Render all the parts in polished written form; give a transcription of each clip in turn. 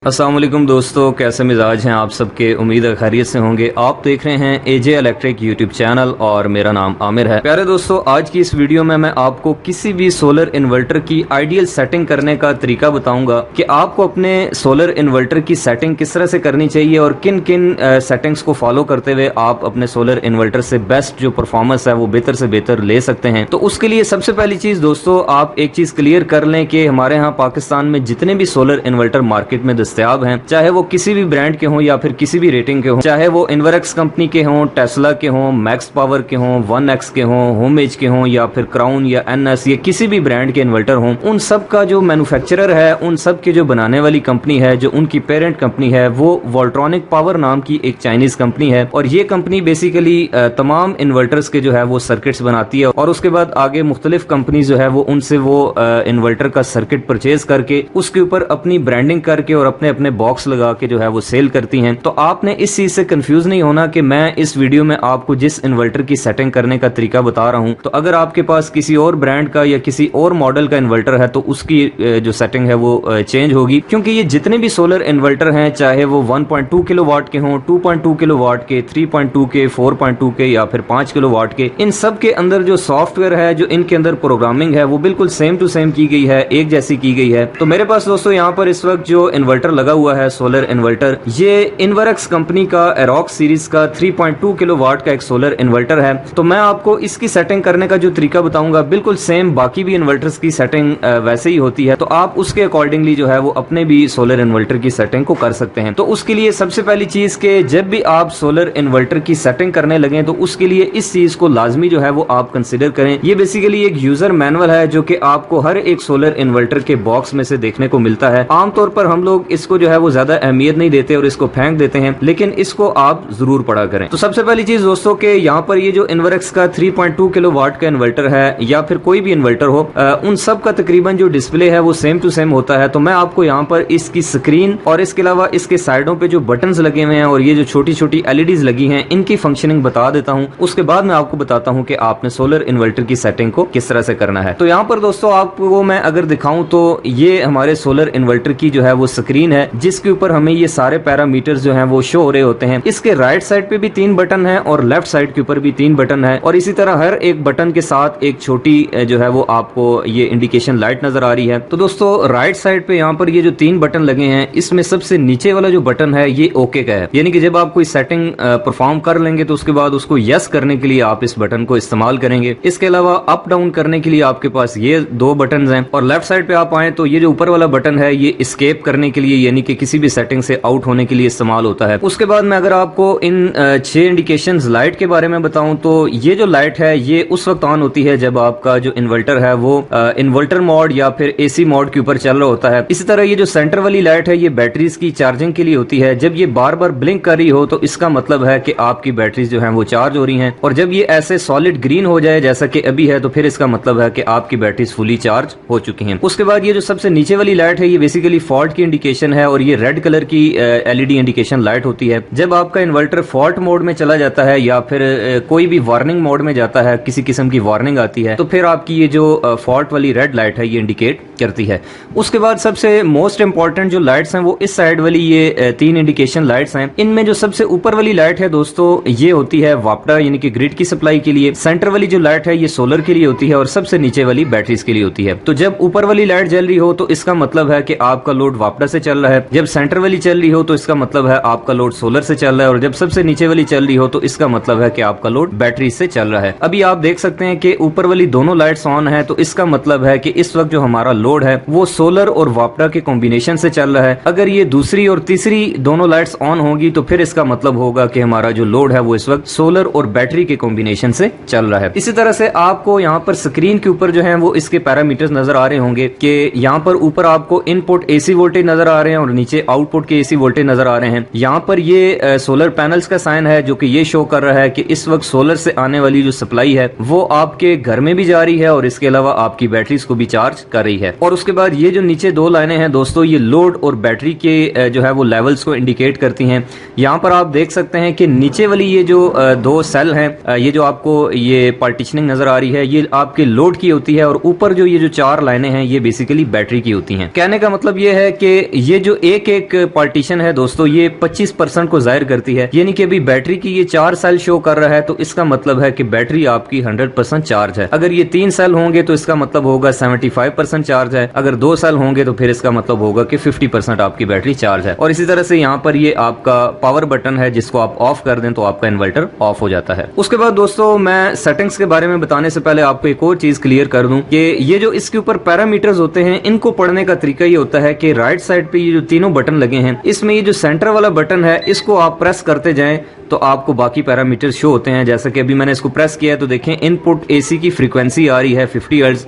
अस्सलाम वालेकुम दोस्तों, कैसे मिजाज हैं आप सबके। उम्मीद है खैरियत से होंगे। आप देख रहे हैं एजे इलेक्ट्रिक यूट्यूब चैनल और मेरा नाम आमिर है। प्यारे दोस्तों, आज की इस वीडियो में मैं आपको किसी भी सोलर इन्वर्टर की आइडियल सेटिंग करने का तरीका बताऊंगा कि आपको अपने सोलर इन्वर्टर की सेटिंग किस तरह से करनी चाहिए और किन किन सेटिंग्स को फॉलो करते हुए आप अपने सोलर इन्वर्टर से बेस्ट जो परफॉर्मेंस है वो बेहतर से बेहतर ले सकते हैं। तो उसके लिए सबसे पहली चीज दोस्तों, आप एक चीज क्लियर कर लें कि हमारे यहाँ पाकिस्तान में जितने भी सोलर इन्वर्टर मार्केट में दस्तयाब हैं, चाहे वो किसी भी ब्रांड के हों या फिर किसी भी रेटिंग के हों, चाहे वो इन्वरेक्स कंपनी के हों, टेस्ला के हों, मैक्स पावर के हों, 1X के हों, होमेज के हों या फिर क्राउन या NS या किसी भी ब्रांड के इन्वर्टर हों, उन सब का जो मैन्युफैक्चरर है, उन सब के जो बनाने वाली कंपनी है, जो उनकी पेरेंट कंपनी है, वो वोल्ट्रॉनिक पावर नाम की एक चाइनीज कंपनी है। और ये कंपनी बेसिकली तमाम इन्वर्टर्स के जो है वो सर्किट्स बनाती है और उसके बाद आगे मुख्तलिफ कंपनी जो है वो उनसे वो इन्वर्टर का सर्किट परचेज करके उसके ऊपर अपनी ब्रांडिंग करके और अपने अपने बॉक्स लगा के जो है वो सेल करती हैं। तो आपने इस चीज से कंफ्यूज नहीं होना कि मैं इस वीडियो में आपको जिस इन्वर्टर की सेटिंग करने का तरीका बता रहा हूं, तो अगर आपके पास किसी और ब्रांड का या किसी और मॉडल का इन्वर्टर है तो उसकी जो सेटिंग है वो चेंज होगी, क्योंकि ये जितने भी सोलर इन्वर्टर हैं, चाहे वो 1.2 किलोवाट के हों, 2.2 किलोवाट के, 3.2 के, 4.2 के या फिर 5 किलोवाट के, इन सब के अंदर जो सॉफ्टवेयर है, जो इनके अंदर प्रोग्रामिंग है, वो बिल्कुल सेम टू सेम की गई है, एक जैसी की गई है। तो मेरे पास दोस्तों यहाँ पर इस वक्त जो इन्वर्टर लगा हुआ है सोलर इन्वर्टर, ये इन्वेरेक्स कंपनी का aerox सीरीज का 3.2 किलोवाट का एक सोलर इन्वर्टर है। तो मैं आपको इसकी सेटिंग करने का जो तरीका बताऊंगा बिल्कुल सेम बाकी भी इन्वर्टर्स की सेटिंग वैसे ही होती है। तो आप उसके अकॉर्डिंगली जो है वो अपने भी सोलर इन्वर्टर की सेटिंग को कर सकते हैं। तो उसके लिए सबसे पहली चीज के जब भी आप सोलर इन्वर्टर की सेटिंग करने लगे तो उसके लिए इस चीज को लाजमी जो है वो आप कंसिडर करें। ये बेसिकली एक यूजर मैनुअल है जो कि आपको हर एक सोलर इन्वर्टर के बॉक्स में से देखने को मिलता है। आमतौर पर हम लोग इसको जो है वो ज्यादा अहमियत नहीं देते और इसको फेंक देते हैं, लेकिन इसको आप जरूर पढ़ा करें। तो सबसे पहली चीज दोस्तों के यहाँ पर ये जो इन्वेरेक्स का 3.2 किलोवाट का इन्वर्टर है या फिर कोई भी इन्वर्टर हो, उन सब का तकरीबन जो डिस्प्ले है वो सेम टू सेम होता है। तो मैं आपको यहाँ पर इसकी स्क्रीन और इसके अलावा इसके साइडों पे जो बटन्स लगे हुए हैं और ये जो छोटी छोटी LEDs लगी हैं, इनकी फंक्शनिंग बता देता हूँ। उसके बाद मैं आपको बताता हूँ कि आपने सोलर इन्वर्टर की सेटिंग को किस तरह से करना है। तो यहाँ पर दोस्तों आपको मैं अगर दिखाऊं तो ये हमारे सोलर इन्वर्टर की जो है वो स्क्रीन है, जिसके ऊपर हमें ये सारे पैरामीटर्स जो हैं वो शो हो रहे होते हैं। इसके राइट साइड पे भी 3 बटन है और लेफ्ट साइड के ऊपर भी 3 बटन है और इसी तरह हर एक बटन के साथ एक छोटी जो है वो आपको ये इंडिकेशन लाइट नजर आ रही है। तो दोस्तों राइट साइड पे यहाँ पर ये जो 3 बटन लगे हैं, इसमें सबसे नीचे वाला जो बटन है ये ओके का है, यानी कि जब आप कोई सेटिंग परफॉर्म कर लेंगे तो उसके बाद उसको यस करने के लिए आप इस बटन को इस्तेमाल करेंगे। इसके अलावा अप डाउन करने के लिए आपके पास ये 2 बटन हैं और लेफ्ट साइड पे आप आए तो ये जो ऊपर वाला बटन है ये एस्केप करने के लिए, यानी कि किसी भी सेटिंग से आउट होने के लिए इस्तेमाल होता है। उसके बाद मैं अगर आपको इन 6 इंडिकेशंस लाइट के बारे में बताऊं तो ये जो लाइट है ये उस वक्त ऑन होती है जब आपका जो इन्वर्टर है वो इन्वर्टर मोड या फिर AC मोड के ऊपर चल रहा होता है। इसी तरह ये जो सेंटर वाली लाइट है ये बैटरीज की चार्जिंग के लिए होती है। जब ये बार बार ब्लिंक कर रही हो तो इसका मतलब है कि आपकी बैटरीज जो है वो चार्ज हो रही हैं, और जब ये ऐसे सॉलिड ग्रीन हो जाए जैसा कि अभी है तो फिर इसका मतलब है कि आपकी बैटरीज फुली चार्ज हो चुकी हैं। उसके बाद ये जो सबसे नीचे वाली लाइट है ये बेसिकली फॉल्ट की इंडिकेशन है और ये रेड कलर की LED इंडिकेशन लाइट होती है। जब आपका इन्वर्टर फॉल्ट मोड में चला जाता है या फिर कोई भी वार्निंग मोड में जाता है, किसी किस्म की वार्निंग आती है, तो फिर आपकी ये जो फॉल्ट वाली रेड लाइट है ये इंडिकेट करती है। उसके बाद सबसे मोस्ट इंपॉर्टेंट जो लाइट्स हैं वो इस साइड वाली ये 3 इंडिकेशन लाइट्स हैं। इनमें जो सबसे ऊपर वाली लाइट है दोस्तों ये होती है वापडा, यानी कि ग्रिड की सप्लाई के लिए। सेंटर वाली जो लाइट है ये सोलर के लिए होती है और सबसे नीचे वाली बैटरीज के लिए होती है। तो जब ऊपर वाली लाइट जल रही हो तो इसका मतलब है कि आपका लोड वापडा से चल रहा है, जब सेंटर वाली चल रही हो तो इसका मतलब है आपका लोड सोलर से चल रहा है, और जब सबसे नीचे वाली चल रही हो तो इसका मतलब है कि आपका लोड बैटरी से चल रहा है। अभी आप देख सकते हैं कि ऊपर वाली दोनों लाइट्स ऑन है, तो इसका मतलब है कि इस वक्त जो हमारा लोड है वो सोलर और वापडा के कॉम्बिनेशन से चल रहा है। अगर ये दूसरी और तीसरी दोनों लाइट्स ऑन होगी तो फिर इसका मतलब होगा कि हमारा जो लोड है वो इस वक्त सोलर और बैटरी के कॉम्बिनेशन से चल रहा है। इसी तरह से आपको यहाँ पर स्क्रीन के ऊपर जो है वो इसके पैरामीटर्स नजर आ रहे होंगे कि यहाँ पर ऊपर आपको इनपुट AC वोल्टेज नजर आ रहे हैं और नीचे आउटपुट के AC वोल्टेज नजर आ रहे हैं। यहाँ पर ये सोलर पैनल्स का साइन है जो कि ये शो कर रहा है कि इस वक्त सोलर से आने वाली जो सप्लाई है वो आपके घर में भी जा रही है और इसके अलावा आपकी बैटरीज को भी चार्ज कर रही है। और उसके बाद ये जो नीचे 2 लाइनें हैं दोस्तों, ये लोड और बैटरी के जो है वो लेवल्स को इंडिकेट करती हैं। यहाँ पर आप देख सकते हैं कि नीचे वाली ये जो 2 सेल हैं, ये जो आपको ये पार्टीशनिंग नजर आ रही है ये आपके लोड की होती है और ऊपर जो ये जो 4 लाइनें हैं ये बेसिकली बैटरी की होती हैं। कहने का मतलब ये है कि ये जो एक एक पार्टीशन है दोस्तों, ये 25% को जाहिर करती है। यानी कि अभी बैटरी की ये 4 सेल शो कर रहा है, तो इसका मतलब है कि बैटरी आपकी 100% चार्ज है। अगर ये 3 सेल होंगे तो इसका मतलब होगा 75% चार्ज है। अगर 2 सेल होंगे तो फिर इसका मतलब होगा कि 50% आपकी बैटरी चार्ज है। और इसी तरह से यहाँ पर ये आपका पावर बटन है, जिसको आप ऑफ कर दें तो आपका इन्वर्टर ऑफ हो जाता है। उसके बाद दोस्तों मैं सेटिंग्स के बारे में बताने से पहले आपको एक और चीज क्लियर कर दूं कि ये जो इसके ऊपर पैरामीटर्स होते हैं, इनको पढ़ने का तरीका ये होता है कि राइट साइड पे ये जो तीनों बटन लगे हैं, इसमें ये जो सेंटर वाला बटन है, इसको आप प्रेस करते जाएं तो आपको बाकी पैरामीटर शो होते हैं। जैसे कि अभी मैंने इसको प्रेस किया है तो देखें इनपुट एसी की फ्रीक्वेंसी आ रही है 50 हर्ट्ज।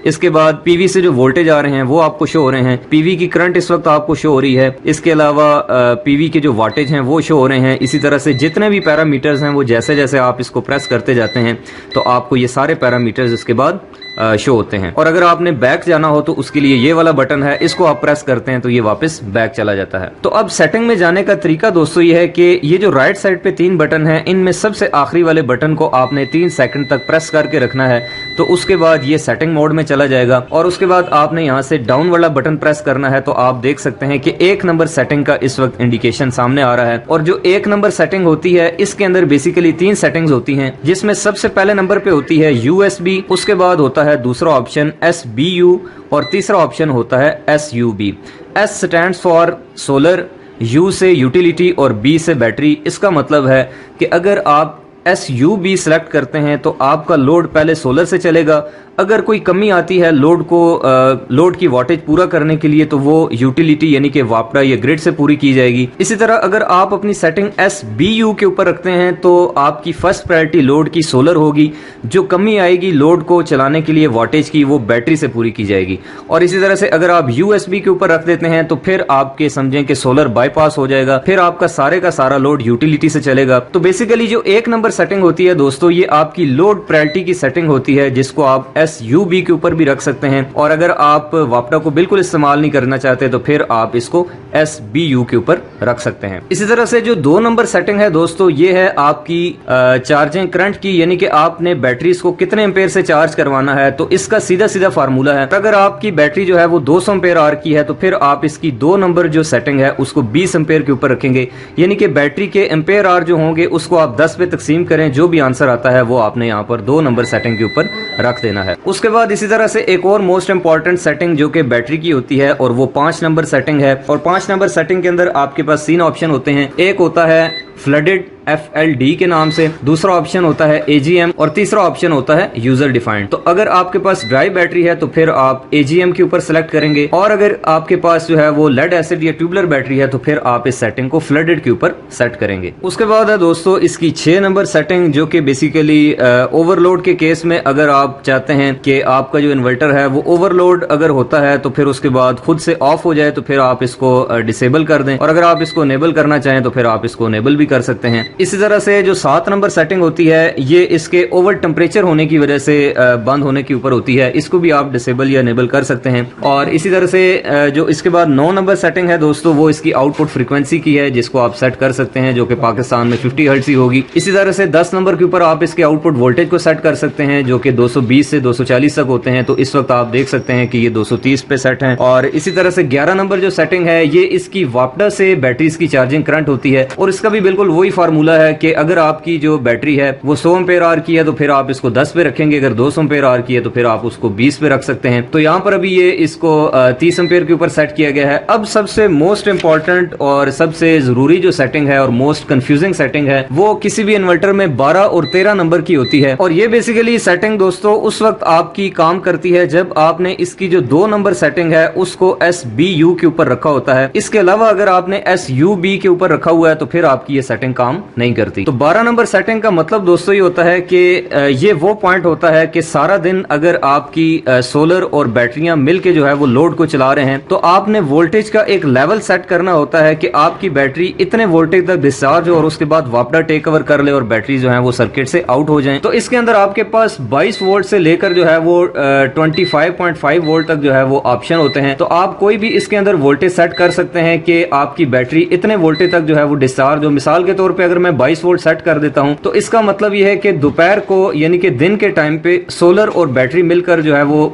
इसके बाद पीवी से जो वोल्टेज आ रहे हैं वो आपको शो हो रहे हैं। पीवी की करंट इस वक्त आपको शो हो रही है। इसके अलावा पीवी के जो वाटेज हैं वो शो हो रहे हैं। इसी तरह से जितने भी पैरामीटर्स हैं वो जैसे जैसे आप इसको प्रेस करते जाते हैं तो आपको ये सारे पैरामीटर्स इसके बाद शो होते हैं। और अगर आपने बैक जाना हो तो उसके लिए ये वाला बटन है, इसको आप प्रेस करते हैं तो ये वापस बैक चला जाता है। तो अब सेटिंग में जाने का तरीका दोस्तों ये है कि ये जो राइट साइड पे 3 बटन हैं, इनमें सबसे आखिरी वाले बटन को आपने 3 सेकंड तक प्रेस करके रखना है। तो उसके बाद ये सेटिंग मोड में चला जाएगा और उसके बाद आपने यहाँ से डाउन वाला बटन प्रेस करना है। तो आप देख सकते हैं कि 1 नंबर सेटिंग का इस वक्त इंडिकेशन सामने आ रहा है। और जो 1 नंबर सेटिंग होती है, इसके अंदर बेसिकली 3 सेटिंग्स होती हैं, जिसमें सबसे पहले नंबर पे होती है USB, उसके बाद होता है दूसरा ऑप्शन SBU और तीसरा ऑप्शन होता है SUB। S stands for solar, U से यूटिलिटी और B से बैटरी। इसका मतलब है कि अगर आप SUB सेलेक्ट करते हैं तो आपका लोड पहले सोलर से चलेगा। अगर कोई कमी आती है लोड को लोड की वाटेज पूरा करने के लिए तो वो यूटिलिटी यानी कि वापडा या ग्रिड से पूरी की जाएगी। इसी तरह अगर आप अपनी सेटिंग SBU के ऊपर रखते हैं तो आपकी फर्स्ट प्रायोरिटी लोड की सोलर होगी। जो कमी आएगी लोड को चलाने के लिए वाटेज की, वो बैटरी से पूरी की जाएगी। और इसी तरह से अगर आप USB के ऊपर रख देते हैं तो फिर आपके समझें कि सोलर बाईपास हो जाएगा, फिर आपका सारे का सारा लोड यूटिलिटी से चलेगा। तो बेसिकली जो 1 नंबर सेटिंग होती है दोस्तों, ये आपकी लोड प्रायोरिटी की सेटिंग होती है, जिसको आप SUB के ऊपर भी रख सकते हैं। और अगर आप वापडा को बिल्कुल इस्तेमाल नहीं करना चाहते तो फिर आप इसको SBU के ऊपर रख सकते हैं। इसी तरह से जो 2 नंबर सेटिंग है दोस्तों, ये है आपकी चार्जिंग करंट की, यानी कि आपने बैटरीज को कितने एम्पेयर से चार्ज करवाना है। तो इसका सीधा सीधा फार्मूला है। अगर आपकी बैटरी जो है वो 200 एम्पेयर आर की है तो फिर आप इसकी 2 नंबर जो सेटिंग है उसको 20 एम्पेयर के ऊपर रखेंगे। यानी कि बैटरी के एम्पेयर आर जो होंगे उसको आप 10 पे तकसीम करें, जो भी आंसर आता है वो आपने यहाँ पर 2 नंबर सेटिंग के ऊपर रख देना है। उसके बाद इसी तरह से एक और मोस्ट इंपॉर्टेंट सेटिंग जो कि बैटरी की होती है और वो 5 नंबर सेटिंग है। और 5 नंबर सेटिंग के अंदर आपके पास 3 ऑप्शन होते हैं। एक होता है फ्लडेड FLD के नाम से, दूसरा ऑप्शन होता है AGM और तीसरा ऑप्शन होता है यूजर डिफाइंड। तो अगर आपके पास ड्राई बैटरी है तो फिर आप AGM के ऊपर सेलेक्ट करेंगे, और अगर आपके पास जो है वो लेड एसिड या ट्यूबुलर बैटरी है तो फिर आप इस सेटिंग को फ्लडेड के ऊपर सेट करेंगे। उसके बाद है दोस्तों इसकी 6 नंबर सेटिंग, जो कि बेसिकली ओवरलोड के केस में अगर आप चाहते हैं कि आपका जो इन्वर्टर है वो ओवरलोड अगर होता है तो फिर उसके बाद खुद से ऑफ हो जाए तो फिर आप इसको डिसेबल कर दें, और अगर आप इसको इनेबल करना चाहें तो फिर आप इसको इनेबल भी कर सकते हैं। इसी तरह से जो 7 नंबर सेटिंग होती है, ये इसके ओवर टेम्परेचर होने की वजह से बंद होने के ऊपर होती है, इसको भी आप डिसेबल या इनेबल कर सकते हैं। और इसी तरह से जो इसके बाद 9 नंबर सेटिंग है दोस्तों, वो इसकी आउटपुट फ्रीक्वेंसी की है, जिसको आप सेट कर सकते हैं, जो कि पाकिस्तान में 50 हर्ट्ज ही होगी। इसी तरह से 10 नंबर के ऊपर आप इसके आउटपुट वोल्टेज को सेट कर सकते हैं, जो कि 220 से 240 तक होते हैं। तो इस वक्त आप देख सकते हैं कि ये 230 पे सेट है। और इसी तरह से 11 नंबर जो सेटिंग है, ये इसकी वापडा से बैटरीज की चार्जिंग करंट होती है, और इसका भी बिल्कुल वही फार्मूला है कि अगर आपकी जो बैटरी है वो 100 एम्पेयर आर की है तो फिर आप इसको 10 पे रखेंगे, अगर 200 एम्पेयर आर की है तो फिर आप उसको 20 पे रख सकते हैं। तो यहाँ पर अभी ये इसको 30 एम्पेयर के ऊपर सेट किया गया है। अब सबसे मोस्ट इंपॉर्टेंट और सबसे जरूरी जो सेटिंग है और मोस्ट कंफ्यूजिंग सेटिंग है, वो किसी भी इन्वर्टर में 12 और 13 नंबर की होती है। और ये बेसिकली सेटिंग दोस्तों उस वक्त आपकी काम करती है जब आपने इसकी जो 2 नंबर सेटिंग है उसको SBU के ऊपर रखा होता है। इसके अलावा अगर आपने SUB के ऊपर रखा हुआ है तो फिर आपकी ये सेटिंग काम नहीं करती। तो 12 नंबर सेटिंग का मतलब दोस्तों ये होता है कि ये वो पॉइंट होता है कि सारा दिन अगर आपकी सोलर और बैटरियां मिलके जो है वो लोड को चला रहे हैं तो आपने वोल्टेज का एक लेवल सेट करना होता है कि आपकी बैटरी इतने वोल्टेज तक डिस्चार्ज हो और उसके बाद वापडा टेक ओवर कर ले और बैटरी जो है वो सर्किट से आउट हो जाए। तो इसके अंदर आपके पास 22 वोल्ट से लेकर जो है वो 25.5 वोल्ट तक जो है वो ऑप्शन होते हैं। तो आप कोई भी इसके अंदर वोल्टेज सेट कर सकते हैं कि आपकी बैटरी इतने वोल्टेज तक जो है वो डिस्चार्ज हो। मिसाल के तौर पर अगर मैं 22 वोल्ट सेट कर देता हूं तो इसका मतलब यह है कि दोपहर को यानी कि दिन के टाइम पे सोलर और बैटरी मिलकर जो है वो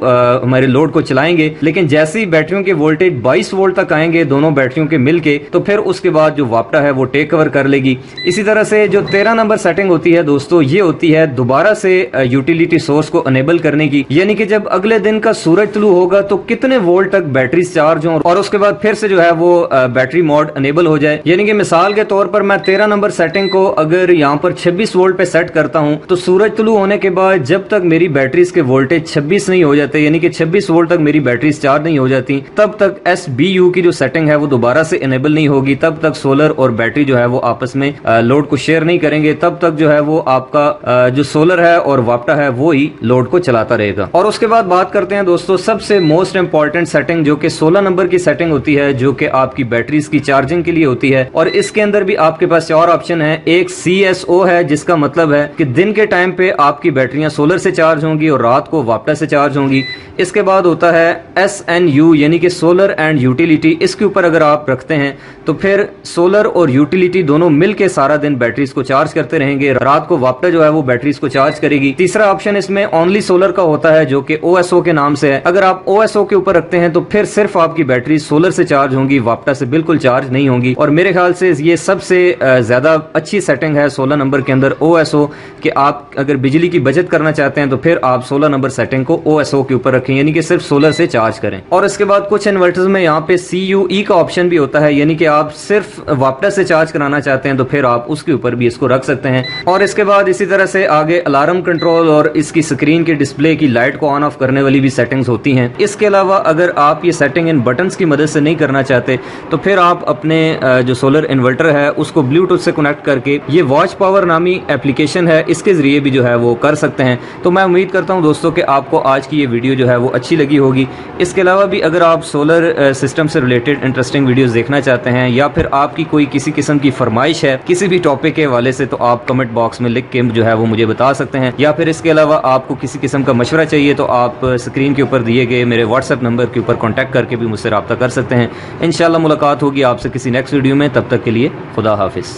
हमारे लोड को चलाएंगे। लेकिन जैसे ही बैटरियों के वोल्टेज 22 वोल्ट तक आएंगे दोनों बैटरियों के मिलके, तो फिर उसके बाद जो वापटा है वो टेक कवर कर लेगी। इसी तरह से जो 13 नंबर सेटिंग होती है दोस्तों, ये होती है दोबारा से यूटिलिटी सोर्स को अनेबल करने की, यानी कि जब अगले दिन का सूरज तुलू होगा तो कितने वोल्ट तक बैटरी चार्ज हो और उसके बाद फिर से जो है वो बैटरी मोड अनेबल हो जाए। यानी कि मिसाल के तौर पर मैं 13 नंबर सेटिंग को अगर यहाँ पर 26 वोल्ट पे सेट करता हूं तो सूरज तुलू होने के बाद जब तक मेरी बैटरीज के वोल्टेज 26 नहीं हो जाते, यानी कि 26 वोल्ट तक मेरी बैटरीज चार्ज नहीं हो जाती, तब तक SBU की जो सेटिंग है वो दोबारा से इनेबल नहीं होगी। तब तक सोलर और बैटरी जो है वो आपस में लोड को शेयर नहीं करेंगे। तब तक जो है वो आपका जो सोलर है और वापटा है वो ही लोड को चलाता रहेगा। और उसके बाद बात करते हैं दोस्तों सबसे मोस्ट इंपॉर्टेंट सेटिंग, जो कि 16 नंबर की सेटिंग होती है, जो कि आपकी बैटरीज की चार्जिंग के लिए होती है। और इसके अंदर भी आपके पास और ऑप्शन है। एक CSO है, जिसका मतलब है कि दिन के टाइम पे आपकी बैटरियां सोलर से चार्ज होंगी और रात को वापटा से चार्ज होंगी। इसके बाद होता है SNU यानी कि सोलर एंड यूटिलिटी। इसके ऊपर अगर आप रखते हैं तो फिर सोलर और यूटिलिटी दोनों मिलके सारा दिन बैटरीज को चार्ज करते रहेंगे, रात को वापटा जो है वो बैटरीज को चार्ज करेगी। तीसरा ऑप्शन इसमें ओनली सोलर का होता है, जो कि OSO के नाम से है। अगर आप OSO के ऊपर रखते हैं तो फिर सिर्फ आपकी बैटरी सोलर से चार्ज होंगी, वापटा से बिल्कुल चार्ज नहीं होंगी। और मेरे ख्याल से ये सबसे ज्यादा अच्छी सेटिंग है 16 नंबर के अंदर OSO, कि आप अगर बिजली की बचत करना चाहते हैं तो फिर आप 16 नंबर सेटिंग को OSO के ऊपर रखें, यानी कि सिर्फ सोलर से चार्ज करें। और इसके बाद कुछ इन्वर्टर्स में यहाँ पे CUE का ऑप्शन भी होता है, यानी कि आप सिर्फ वापटा से चार्ज कराना चाहते हैं तो फिर आप उसके ऊपर भी इसको रख सकते हैं। और इसके बाद इसी तरह से आगे अलार्म कंट्रोल और इसकी स्क्रीन के डिस्प्ले की लाइट को ऑन ऑफ करने वाली भी सेटिंग्स होती हैं। इसके अलावा अगर आप ये सेटिंग इन बटन्स की मदद से नहीं करना चाहते तो फिर आप अपने जो सोलर इन्वर्टर है उसको ब्लूटूथ से कनेक्ट करके ये वॉच पावर नामी एप्लीकेशन है, इसके जरिए भी जो है वो कर सकते हैं। तो मैं उम्मीद करता हूं दोस्तों कि आपको आज की ये वीडियो जो है वो अच्छी लगी होगी। इसके अलावा भी अगर आप सोलर सिस्टम से रिलेटेड इंटरेस्टिंग वीडियोस देखना चाहते हैं या फिर आपकी कोई किसी किस्म की फरमाइश है किसी भी टॉपिक के हवाले से, तो आप कमेंट बॉक्स में लिख के जो है वो मुझे बता सकते हैं। या फिर इसके अलावा आपको किसी किस्म का मशवरा चाहिए तो आप स्क्रीन के ऊपर दिए गए मेरे व्हाट्सएप नंबर के ऊपर कॉन्टैक्ट करके भी मुझसे रब्ता कर सकते हैं। इंशाल्लाह मुलाकात होगी आपसे किसी नेक्स्ट वीडियो में। तब तक के लिए खुदा हाफिज।